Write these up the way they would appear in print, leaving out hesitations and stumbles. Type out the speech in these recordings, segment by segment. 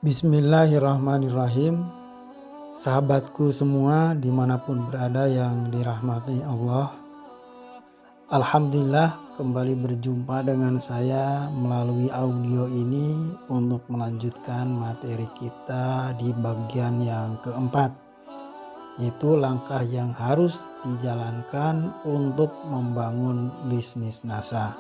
Bismillahirrahmanirrahim. Sahabatku semua dimanapun berada yang dirahmati Allah. Alhamdulillah kembali berjumpa dengan saya melalui audio ini untuk melanjutkan materi kita di bagian yang keempat, yaitu langkah yang harus dijalankan untuk membangun bisnis NASA.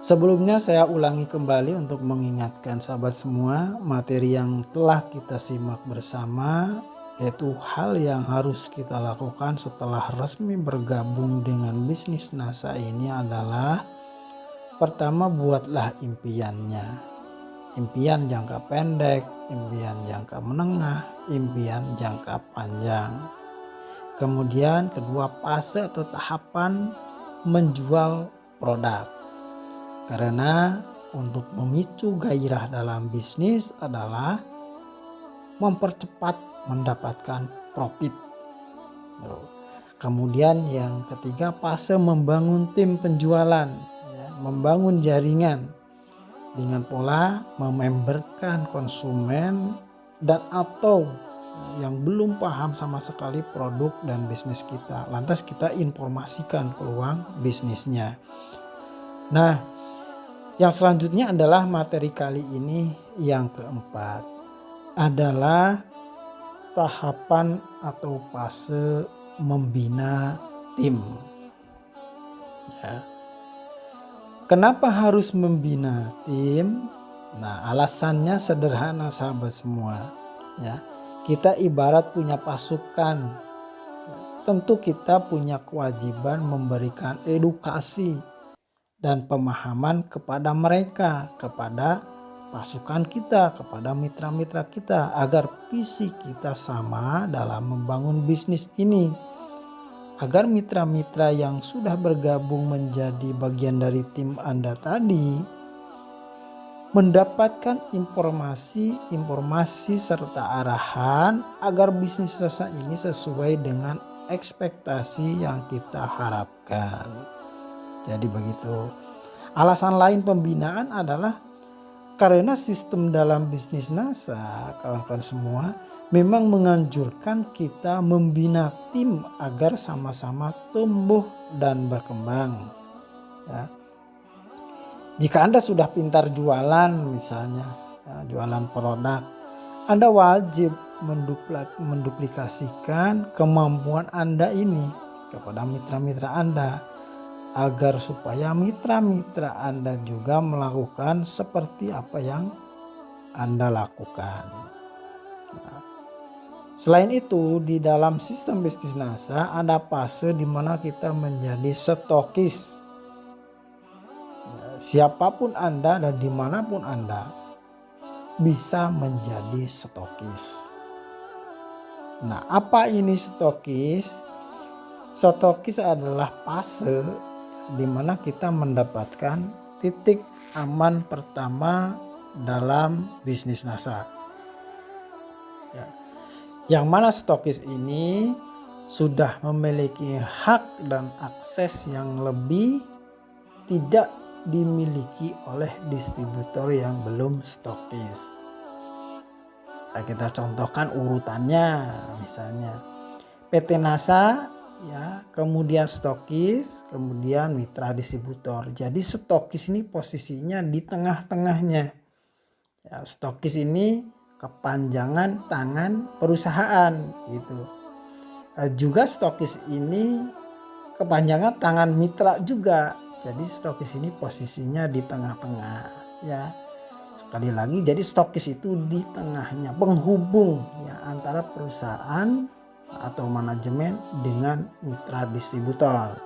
Sebelumnya saya ulangi kembali untuk mengingatkan sahabat semua materi yang telah kita simak bersama, yaitu hal yang harus kita lakukan setelah resmi bergabung dengan bisnis NASA ini adalah: pertama, buatlah impiannya. Impian jangka pendek, impian jangka menengah, impian jangka panjang. Kemudian kedua, fase atau tahapan menjual produk. Karena untuk memicu gairah dalam bisnis adalah mempercepat mendapatkan profit. Kemudian yang ketiga, fase membangun tim penjualan, membangun jaringan dengan pola mememberkan konsumen dan atau yang belum paham sama sekali produk dan bisnis kita. Lantas kita informasikan peluang bisnisnya. Nah, yang selanjutnya adalah materi kali ini yang keempat adalah tahapan atau fase membina tim. Kenapa harus membina tim? Nah, alasannya sederhana sahabat semua. Kita ibarat punya pasukan. Tentu kita punya kewajiban memberikan edukasi dan pemahaman kepada mereka, kepada pasukan kita, kepada mitra-mitra kita, agar visi kita sama dalam membangun bisnis ini. Agar mitra-mitra yang sudah bergabung menjadi bagian dari tim Anda tadi mendapatkan informasi serta arahan agar bisnis NASA ini sesuai dengan ekspektasi yang kita harapkan. Jadi begitu. Alasan lain pembinaan adalah karena sistem dalam bisnis NASA, kawan-kawan semua, memang menganjurkan kita membina tim agar sama-sama tumbuh dan berkembang. Jika Anda sudah pintar jualan misalnya, jualan produk, Anda wajib menduplikasikan kemampuan Anda ini kepada mitra-mitra Anda, agar supaya mitra-mitra Anda juga melakukan seperti apa yang Anda lakukan. Selain itu, di dalam sistem bisnis NASA ada fase di mana kita menjadi stokis. Siapapun Anda dan dimanapun Anda bisa menjadi stokis. Nah, apa ini stokis? Stokis adalah fase di mana kita mendapatkan titik aman pertama dalam bisnis NASA. Yang mana stokis ini sudah memiliki hak dan akses yang lebih tidak dimiliki oleh distributor yang belum stokis. Kita contohkan urutannya, misalnya PT NASA, kemudian stokis, kemudian mitra distributor. Jadi stokis ini posisinya di tengah-tengahnya. Stokis ini kepanjangan tangan perusahaan gitu. Juga stokis ini kepanjangan tangan mitra juga. Jadi stokis ini posisinya di tengah-tengah. Sekali lagi, jadi stokis itu di tengahnya, penghubung antara perusahaan atau manajemen dengan mitra distributor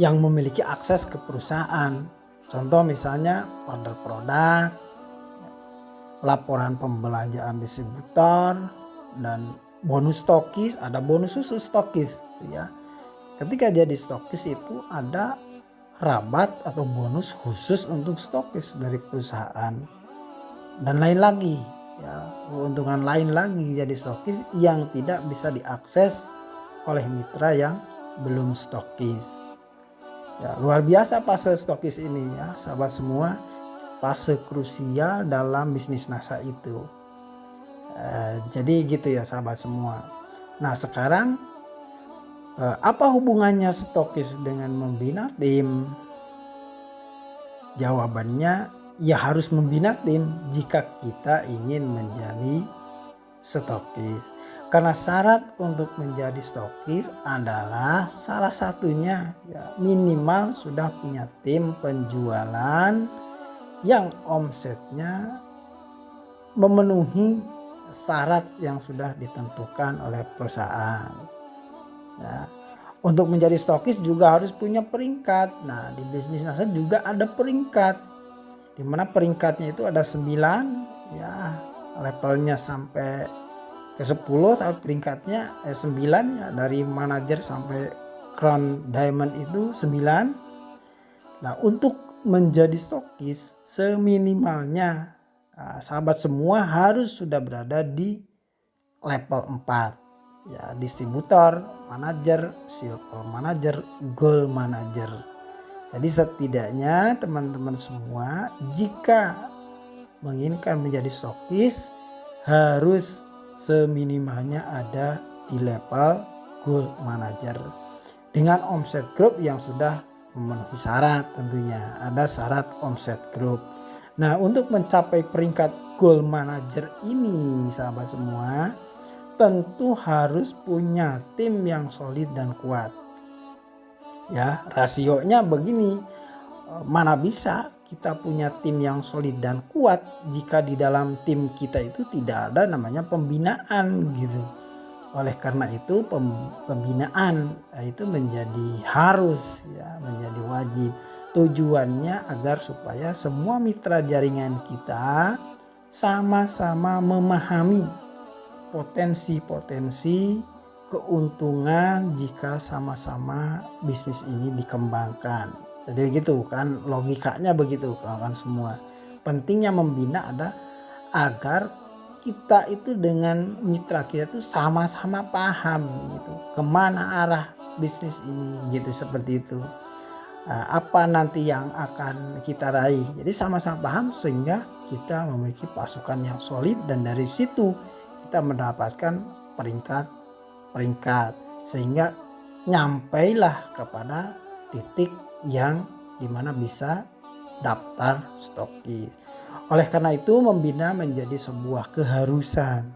yang memiliki akses ke perusahaan. Contoh misalnya order produk, laporan pembelanjaan distributor, dan bonus stokis. Ada bonus khusus stokis. Ketika jadi stokis itu ada rabat atau bonus khusus untuk stokis dari perusahaan, dan lain lagi. Keuntungan lain lagi jadi stokis yang tidak bisa diakses oleh mitra yang belum stokis. Luar biasa fase stokis ini sahabat semua. fase krusial dalam bisnis NASA itu. Jadi gitu ya sahabat semua. Nah sekarang apa hubungannya stokis dengan membina tim? Jawabannya ya harus membina tim jika kita ingin menjadi stokis. Karena syarat untuk menjadi stokis adalah salah satunya ya, minimal sudah punya tim penjualan yang omsetnya memenuhi syarat yang sudah ditentukan oleh perusahaan. Ya. Untuk menjadi stokis juga harus punya peringkat. Nah di bisnis NASA juga ada peringkat. Di mana peringkatnya itu ada 9 ya, levelnya sampai ke 10 tapi peringkatnya 9 ya, dari manajer sampai crown diamond itu 9. Nah untuk menjadi stokis seminimalnya sahabat semua harus sudah berada di level 4 ya, distributor, manajer, silver manager, gold manager. Jadi setidaknya teman-teman semua jika menginginkan menjadi stokis harus seminimalnya ada di level gold manager dengan omset grup yang sudah memenuhi syarat. Tentunya ada syarat omset grup. Nah untuk mencapai peringkat gold manager ini sahabat semua tentu harus punya tim yang solid dan kuat. Ya rasionya begini, mana bisa kita punya tim yang solid dan kuat jika di dalam tim kita itu tidak ada namanya pembinaan gitu. Oleh karena itu pembinaan itu menjadi harus ya, menjadi wajib. Tujuannya agar supaya semua mitra jaringan kita sama-sama memahami potensi-potensi keuntungan jika sama-sama bisnis ini dikembangkan. Jadi gitu kan logikanya begitu kawan-kawan semua. Pentingnya membina ada agar kita itu dengan mitra kita itu sama-sama paham gitu kemana arah bisnis ini gitu, seperti itu. Apa nanti yang akan kita raih. Jadi sama-sama paham sehingga kita memiliki pasukan yang solid dan dari situ kita mendapatkan peringkat sehingga nyampailah kepada titik yang dimana bisa daftar stokis. Oleh karena itu membina menjadi sebuah keharusan.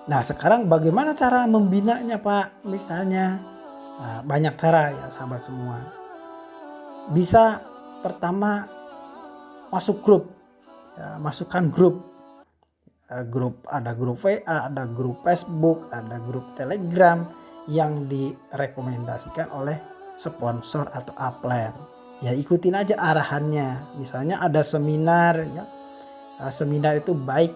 Nah sekarang bagaimana cara membinanya Pak? Misalnya banyak cara ya sahabat semua. Bisa pertama masuk grup, ya, masukkan grup. Ada grup WA, ada grup Facebook, ada grup Telegram yang direkomendasikan oleh sponsor atau upline. Ya ikutin aja arahannya. Misalnya ada seminar ya. Seminar itu baik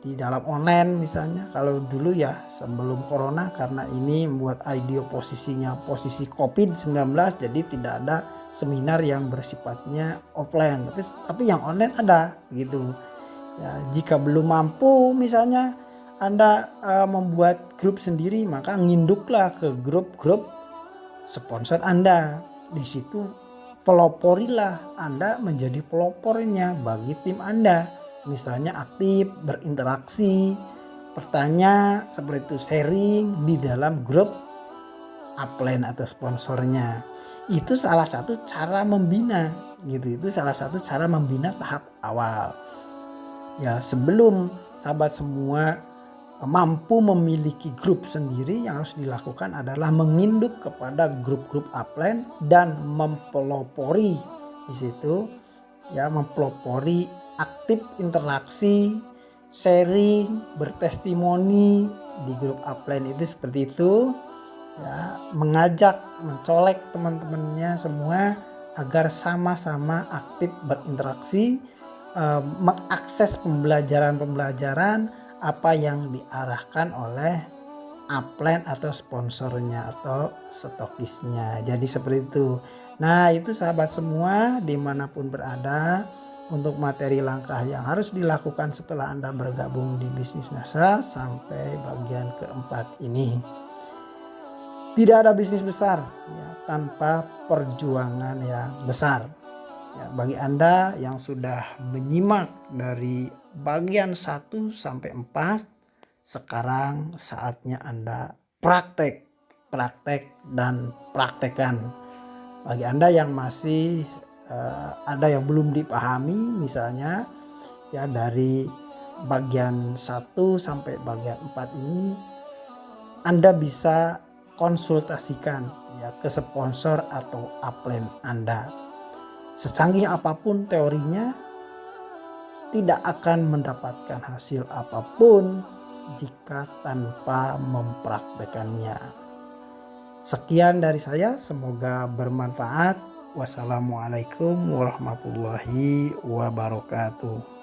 di dalam online misalnya. Kalau dulu ya sebelum corona karena ini membuat IDEO posisinya posisi COVID-19 jadi tidak ada seminar yang bersifatnya offline. Tapi yang online ada gitu. Ya, jika belum mampu misalnya Anda membuat grup sendiri maka nginduklah ke grup-grup sponsor Anda. Di situ peloporilah Anda menjadi pelopornya bagi tim Anda. Misalnya aktif, berinteraksi, bertanya, seperti itu sharing di dalam grup upline atau sponsornya. Itu salah satu cara membina gitu. Itu salah satu cara membina tahap awal. Ya, sebelum sahabat semua mampu memiliki grup sendiri, yang harus dilakukan adalah menginduk kepada grup-grup upline dan mempelopori di situ ya, mempelopori aktif interaksi, sharing, bertestimoni di grup upline itu seperti itu ya, mengajak, mencolek teman-temannya semua agar sama-sama aktif berinteraksi, mengakses pembelajaran apa yang diarahkan oleh upline atau sponsornya atau stokisnya. Jadi seperti itu. Nah itu sahabat semua dimanapun berada, untuk materi langkah yang harus dilakukan setelah Anda bergabung di bisnis NASA sampai bagian keempat ini. Tidak ada bisnis besar ya, tanpa perjuangan yang besar. Ya, bagi Anda yang sudah menyimak dari bagian 1 sampai 4, sekarang saatnya Anda praktek dan praktekkan. Bagi Anda yang masih ada yang belum dipahami, misalnya ya dari bagian 1 sampai bagian 4 ini, Anda bisa konsultasikan ya ke sponsor atau upline Anda. Secanggih apapun teorinya, tidak akan mendapatkan hasil apapun jika tanpa mempraktekannya. Sekian dari saya, semoga bermanfaat. Wassalamualaikum warahmatullahi wabarakatuh.